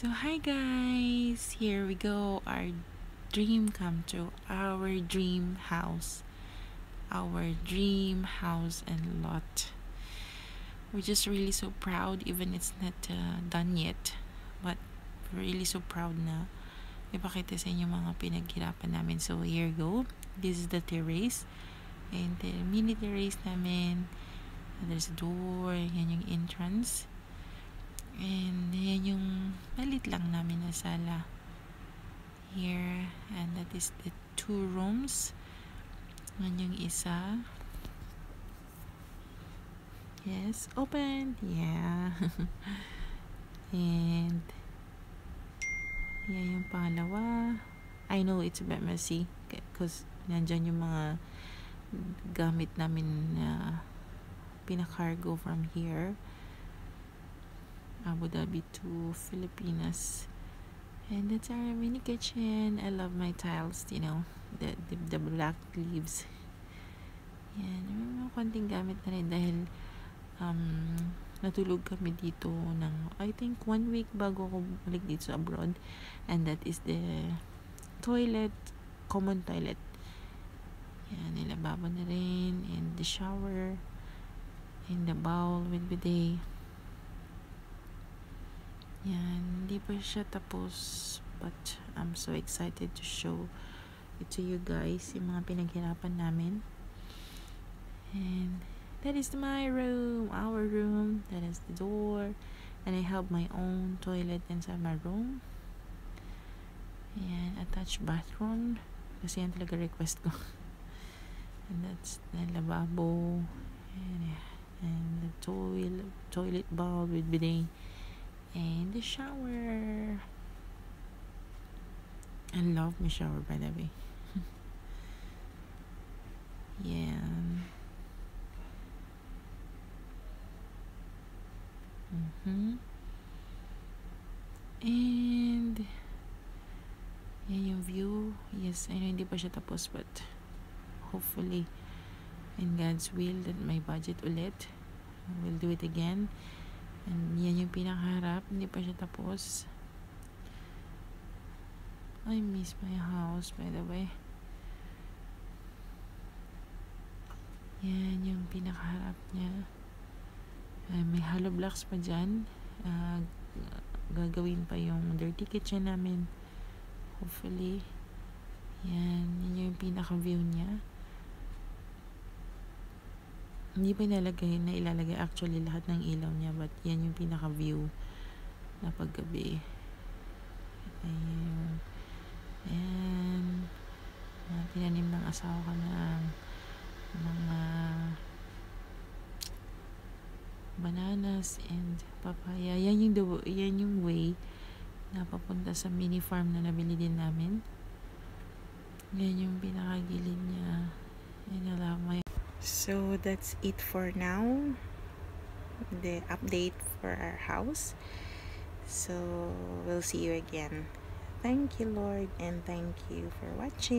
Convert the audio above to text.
So hi guys, here we go, our dream come true, our dream house and lot. We're just really so proud, even it's not done yet, but we're really so proud na ipakita sa inyo mga pinaghirapan namin. So here we go, this is the terrace, and the mini terrace namin. There's a door, yan yung entrance. And yan yung malit lang namin na sala here, and that is the 2 rooms. Yan yung isa. Yes, open. Yeah. And yan yung pangalawa. I know it's a bit messy because nandyan yung mga gamit namin na pinakargo from here, Abu Dhabi to Filipinas. And that's our mini kitchen. I love my tiles, you know, the black leaves. Yan, may mga konting gamit na rin dahil natulog kami dito ng I think 1 week bago ako balik dito sa abroad. And that is the toilet, common toilet. Yan, nilababo na rin, and the shower, and the bowl with bidet. Yan, hindi pa siya tapos, but I'm so excited to show it to you guys, yung mga pinaghirapan namin. And that is my room, our room. That is the door, and I have my own toilet inside my room. Yan, attached bathroom kasi yan talaga request ko. And that's the lavabo, and the toilet bowl with bidet, and the shower. I love my shower, by the way. Yeah. And yan yung view. Yes, I know hindi pa siya tapos, but hopefully in God's will that my budget ulit, we'll do it again. And yan yung pinakaharap, hindi pa siya tapos. I miss my house, by the way. Yan yung pinakaharap niya. May hollow blocks pa dyan. Gagawin pa yung dirty kitchen namin, hopefully. Yan yung pinaka view niya. Hindi pa ilalagay actually lahat ng ilaw niya, but yan yung pinaka view na paggabi. Ayan, tinanim ng asawa ko ng mga bananas and papaya. Yan yung way na papunta sa mini farm na nabili din namin. Yan yung pinakagilid niya. So that's it for now, the update for our house. So we'll see you again. Thank you, Lord, and thank you for watching.